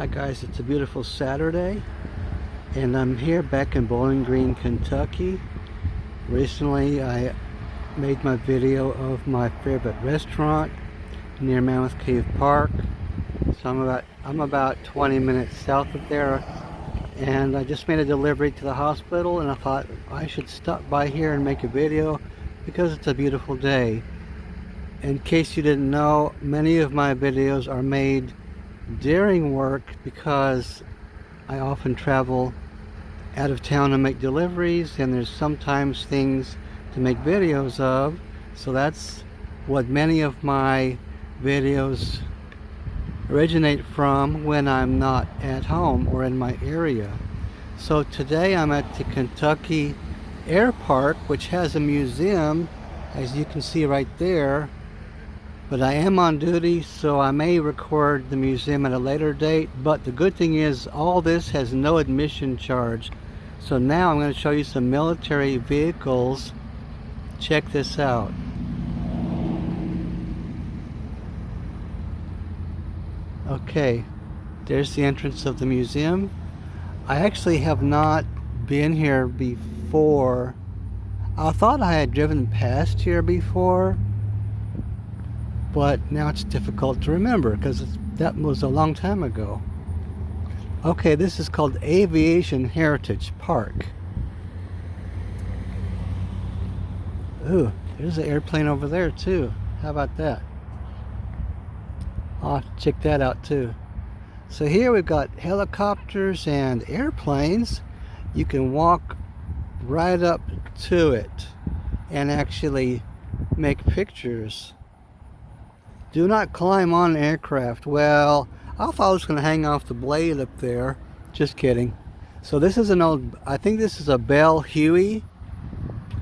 Hi guys, it's a beautiful Saturday and I'm here back in Bowling Green, Kentucky. Recently I made my video of my favorite restaurant near Mammoth Cave Park. So I'm about 20 minutes south of there, and I just made a delivery to the hospital, and I thought I should stop by here and make a video because it's a beautiful day. In case you didn't know, many of my videos are made during work because I often travel out of town to make deliveries, and there's sometimes things to make videos of. So that's what many of my videos originate from when I'm not at home or in my area. So today I'm at the Kentucky Air Park, which has a museum, as you can see right there. But I am on duty, so I may record the museum at a later date. But the good thing is all this has no admission charge. So now I'm going to show you some military vehicles. Check this out. Okay, there's the entrance of the museum. I actually have not been here before. I thought I had driven past here before, but now it's difficult to remember because that was a long time ago. Okay, this is called Aviation Heritage Park. Ooh, there's an airplane over there too. How about that? I'll have to check that out too. So here we've got helicopters and airplanes. You can walk right up to it and actually make pictures. Do not climb on an aircraft. Well, I thought I was going to hang off the blade up there. Just kidding. So this is an old, I think this is a Bell Huey,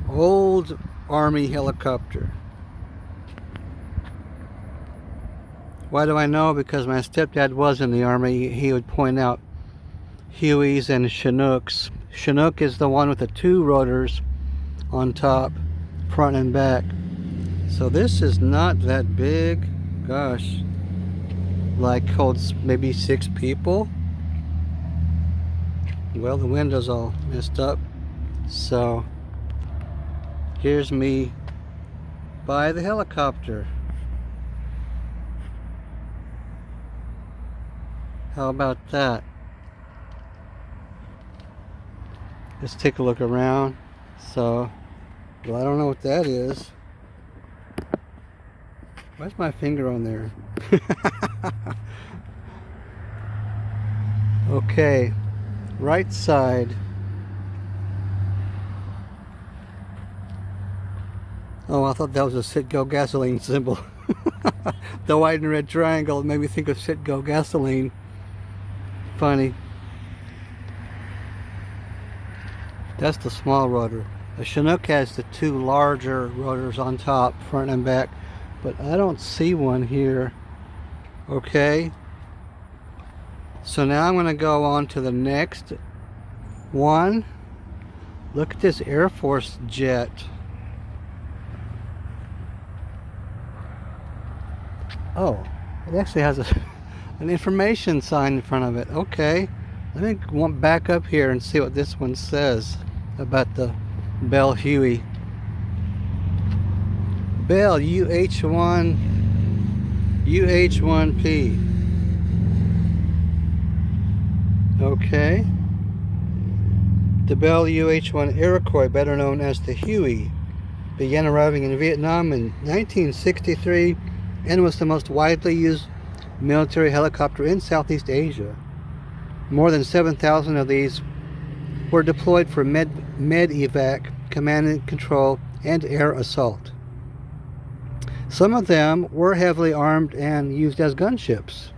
old Army helicopter. Why do I know? Because my stepdad was in the Army. He would point out Hueys and Chinooks. Chinook is the one with the two rotors on top, front and back. So this is not that big. Gosh, like holds maybe 6 people. Well, the window's all messed up. So here's me by the helicopter. How about that? Let's take a look around. So, well, I don't know what that is. Why's my finger on there? Okay, right side. Oh, I thought that was a Citgo gasoline symbol. The white and red triangle made me think of Citgo gasoline. Funny. That's the small rotor. The Chinook has the 2 larger rotors on top, front and back, but I don't see one here. Okay. So now I'm going to go on to the next one. Look at this Air Force jet. Oh, it actually has an information sign in front of it. Okay, let me back up here and see what this one says about the Bell Huey. Bell UH-1P. Okay. The Bell UH-1 Iroquois, better known as the Huey, began arriving in Vietnam in 1963 and was the most widely used military helicopter in Southeast Asia. More than 7,000 of these were deployed for med-evac, command and control, and air assault. Some of them were heavily armed and used as gunships.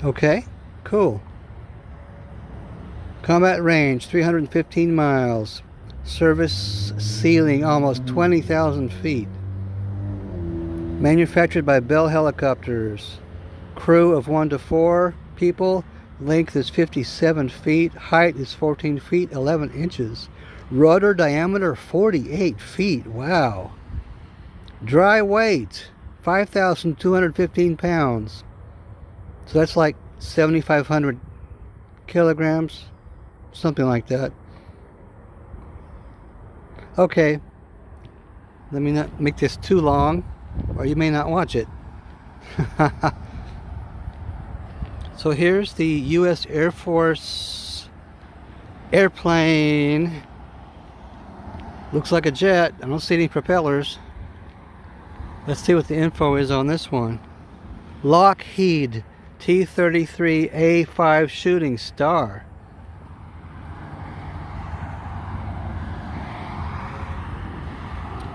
Okay, cool. Combat range 315 miles. Service ceiling almost 20,000 feet. Manufactured by Bell Helicopters. Crew of 1 to 4 people. Length is 57 feet. Height is 14 feet 11 inches. Rotor diameter 48 feet. Wow. Dry weight 5,215 pounds. So that's like 7,500 kilograms, something like that. Okay, let me not make this too long, or you may not watch it. So here's the U.S. Air Force airplane. Looks like a jet. I don't see any propellers. Let's see what the info is on this one. Lockheed T-33A5 Shooting Star.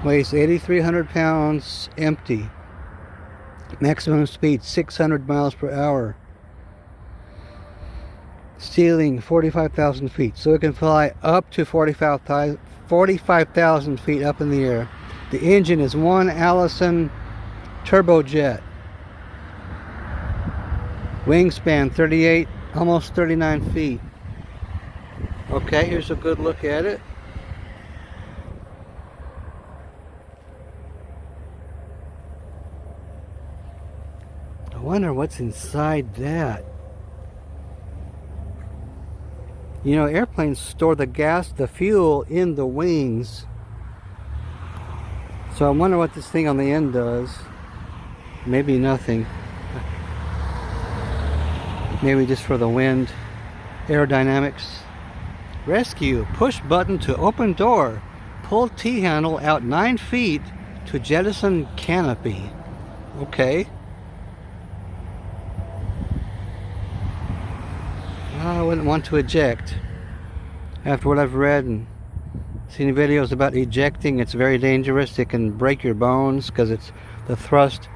Weighs 8,300 pounds, empty. Maximum speed 600 miles per hour. Ceiling 45,000 feet. So it can fly up to 45,000 feet up in the air. The engine is one Allison turbojet. Wingspan 38, almost 39 feet. Okay, here's a good look at it. I wonder what's inside that. You know, airplanes store the gas, the fuel in the wings. So I wonder what this thing on the end does. Maybe nothing. Maybe just for the wind. Aerodynamics. Rescue. Push button to open door. Pull T-handle out 9 feet to jettison canopy. Okay. I wouldn't want to eject. After what I've read and seen videos about ejecting, it's very dangerous. It can break your bones because it's the thrust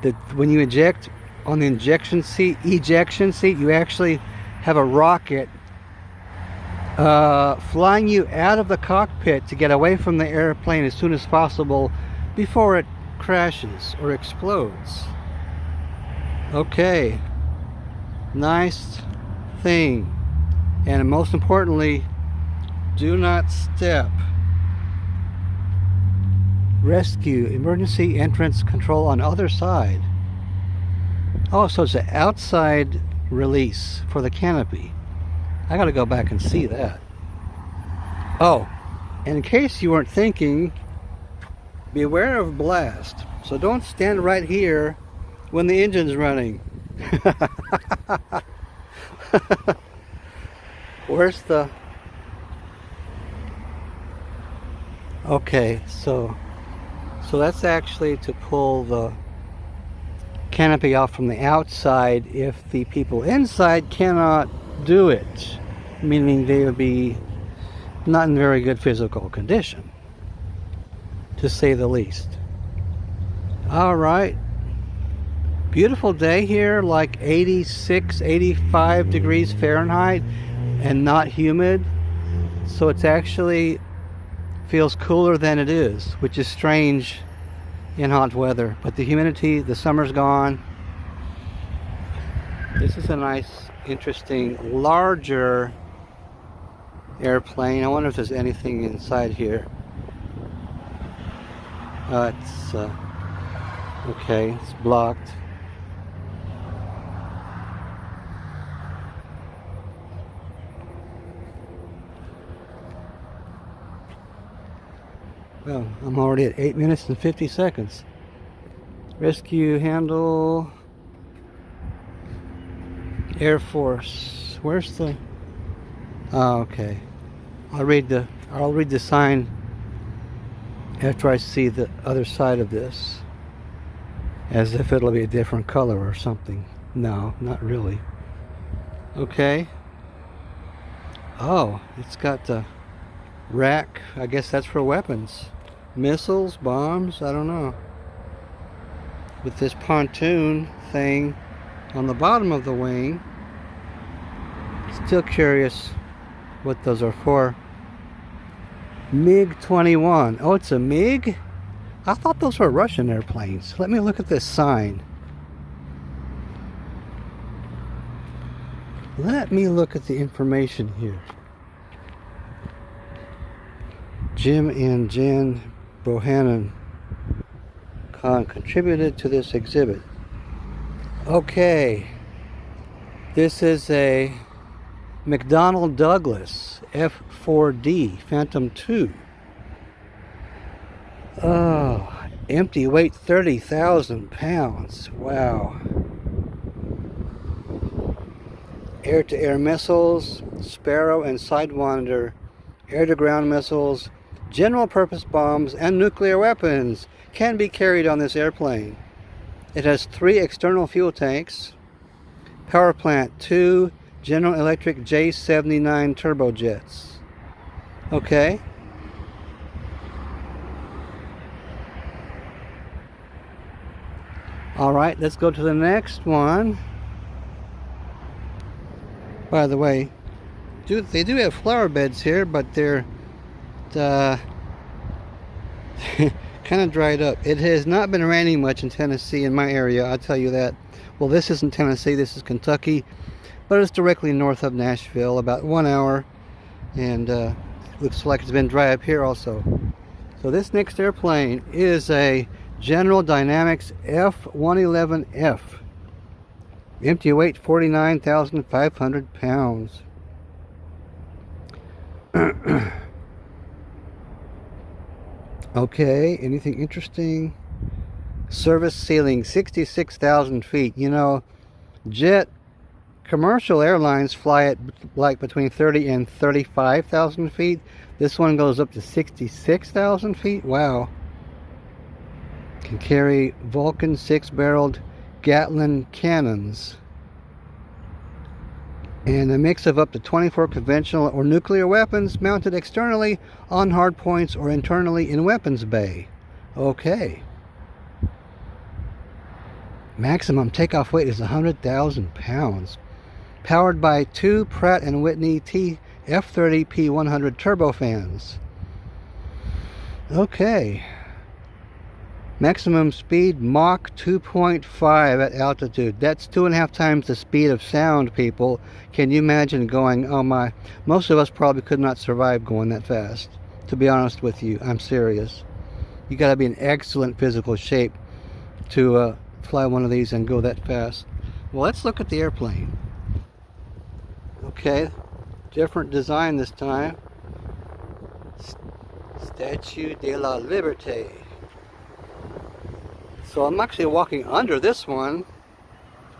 that when you eject on the ejection seat, you actually have a rocket flying you out of the cockpit to get away from the airplane as soon as possible before it crashes or explodes. Okay, nice thing. And most importantly, do not step. Rescue, emergency entrance control on other side. Oh, so it's an outside release for the canopy. I gotta go back and see that. Oh, and in case you weren't thinking, beware of blast. So don't stand right here when the engine's running. Where's the... Okay, so that's actually to pull the canopy off from the outside if the people inside cannot do it, meaning they would be not in very good physical condition, to say the least. All right, beautiful day here, like 86, 85 degrees Fahrenheit and not humid, so it's actually feels cooler than it is, which is strange in hot weather. But the humidity, the summer's gone. This is a nice, interesting, larger airplane. I wonder if there's anything inside here. It's okay, it's blocked. Well, I'm already at 8 minutes and 50 seconds. Rescue handle. Air Force. Where's the... Oh, okay. I'll read the sign after I see the other side of this. As if it'll be a different color or something. No, not really. Okay. Oh, it's got the rack. I guess that's for weapons. Missiles, bombs, I don't know. With this pontoon thing on the bottom of the wing. Still curious what those are for. MiG-21. Oh, it's a MiG? I thought those were Russian airplanes. Let me look at this sign. Let me look at the information here. Jim and Jan Bohannon contributed to this exhibit. Okay. This is a McDonnell Douglas F4D Phantom II. Oh, empty weight 30,000 pounds. Wow. Air-to-air missiles, Sparrow and Sidewinder, air-to-ground missiles, general-purpose bombs, and nuclear weapons can be carried on this airplane. It has 3 external fuel tanks, power plant, 2 General Electric J79 turbojets. Okay. Alright, let's go to the next one. By the way, they do have flower beds here, but they're kind of dried up. It has not been raining much in Tennessee, in my area, I'll tell you that. Well, this isn't Tennessee, this is Kentucky, but it's directly north of Nashville, about 1 hour, and looks like it's been dry up here also. So this next airplane is a General Dynamics F-111F. Empty weight 49,500 pounds. Okay, anything interesting? Service ceiling 66,000 feet. You know, commercial airlines fly at like between 30 and 35,000 feet. This one goes up to 66,000 feet. Wow. Can carry Vulcan 6-barreled Gatling cannons and a mix of up to 24 conventional or nuclear weapons mounted externally on hard points or internally in weapons bay. Okay. Maximum takeoff weight is 100,000 pounds. Powered by 2 Pratt & Whitney F30 P100 turbofans. Okay. Maximum speed Mach 2.5 at altitude. That's 2.5 times the speed of sound, people. Can you imagine going, oh my, most of us probably could not survive going that fast. To be honest with you, I'm serious. You gotta be in excellent physical shape to fly one of these and go that fast. Well, let's look at the airplane. Okay, different design this time. Statue de la Liberté. So I'm actually walking under this one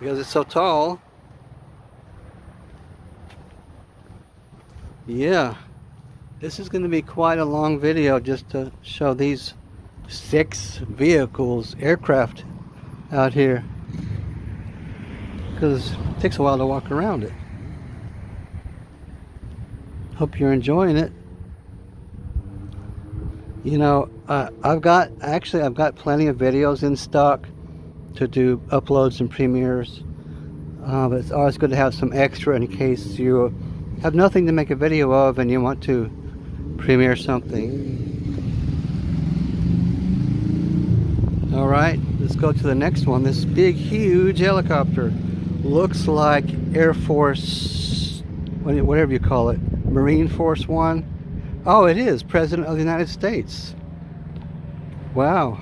because it's so tall. Yeah, this is going to be quite a long video just to show these 6 vehicles, aircraft out here, because it takes a while to walk around it. Hope you're enjoying it. You know, I've got plenty of videos in stock to do uploads and premieres, but it's always good to have some extra in case you have nothing to make a video of and you want to premiere something. Alright, let's go to the next one. This big, huge helicopter looks like Air Force, whatever you call it, Marine Force One. Oh, it is President of the United States. Wow.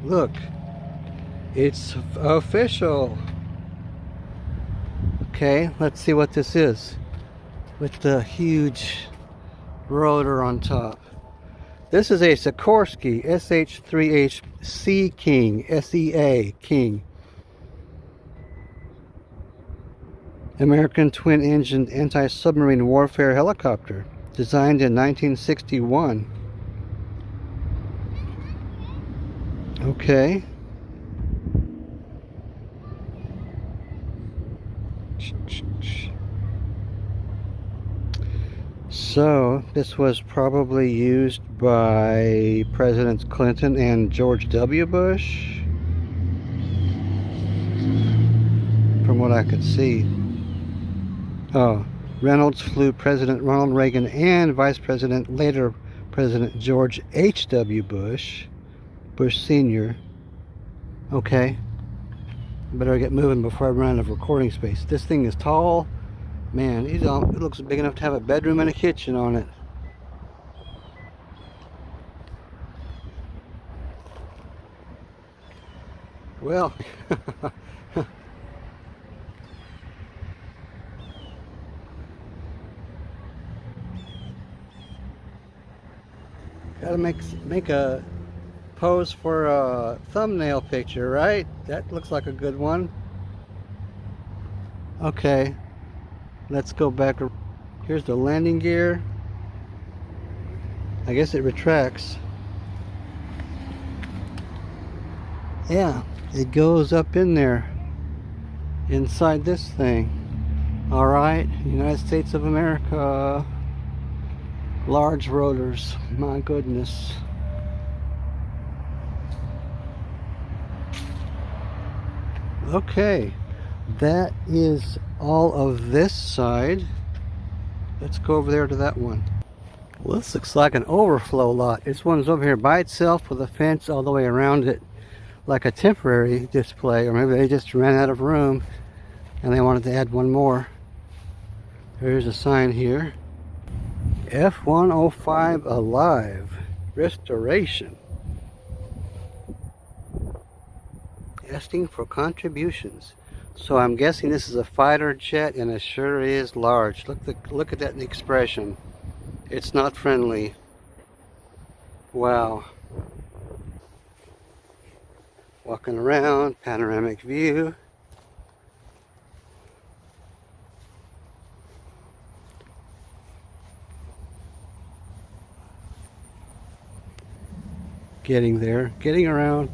Look. It's official. Okay, let's see what this is. With the huge rotor on top. This is a Sikorsky SH-3H Sea King, SEA King. American twin-engine anti-submarine warfare helicopter. Designed in 1961. Okay. So, this was probably used by Presidents Clinton and George W. Bush, from what I could see. Oh. Reynolds flew President Ronald Reagan and Vice President, later President George H.W. Bush Sr. Okay, better get moving before I run out of recording space. This thing is tall. Man, it looks big enough to have a bedroom and a kitchen on it. Well, Gotta make a pose for a thumbnail picture, right? That looks like a good one. Okay, let's go back. Here's the landing gear. I guess it retracts. Yeah, it goes up in there, inside this thing. Alright, United States of America. Large rotors, my goodness. Okay, that is all of this side. Let's go over there to that one. Well, this looks like an overflow lot. This one's over here by itself with a fence all the way around it, like a temporary display, or maybe they just ran out of room and they wanted to add one more. There's a sign here. F-105 Alive Restoration. Asking for contributions. So I'm guessing this is a fighter jet, and it sure is large. Look at that expression. It's not friendly. Wow. Walking around, panoramic view. Getting there, getting around.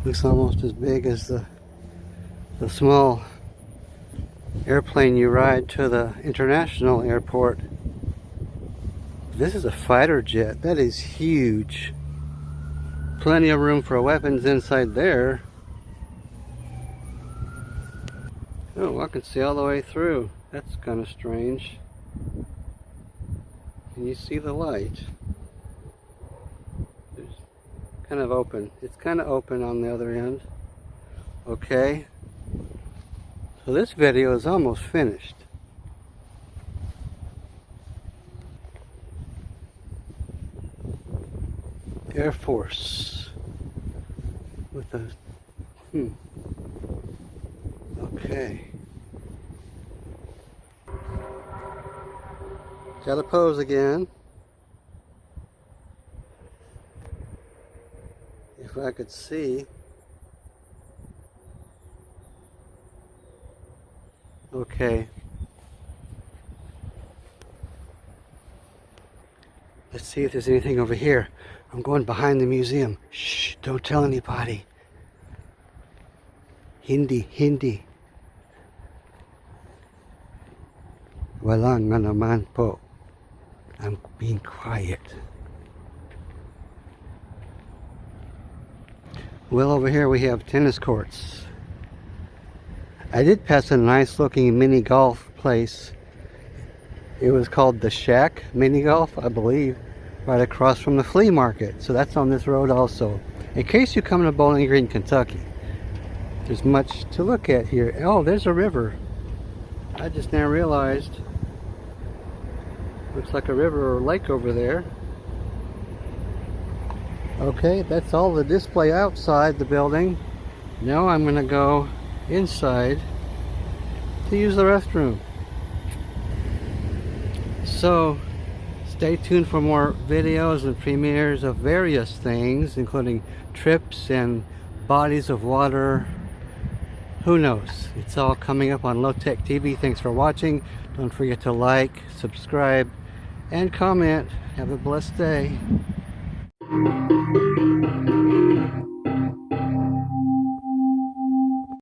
Looks almost as big as the small airplane you ride to the international airport. This is a fighter jet. That is huge. Plenty of room for weapons inside there. Oh, I can see all the way through. That's kind of strange. Can you see the light? It's kind of open. It's kind of open on the other end. Okay. So this video is almost finished. Air Force with a okay. Gotta pose again. If I could see. Okay. Let's see if there's anything over here. I'm going behind the museum. Shh, don't tell anybody. Hindi. Wala nga naman po. I'm being quiet. Well, over here we have tennis courts. I did pass a nice looking mini golf place. It was called the Shack Mini Golf, I believe, right across from the flea market. So that's on this road also. In case you come to Bowling Green, Kentucky, there's much to look at here. Oh, there's a river. I just now realized. Looks like a river or lake over there. Okay, that's all the display outside the building. Now I'm gonna go inside to use the restroom. So stay tuned for more videos and premieres of various things, including trips and bodies of water. Who knows? It's all coming up on Low Tech TV. Thanks for watching. Don't forget to like, subscribe, and comment. Have a blessed day.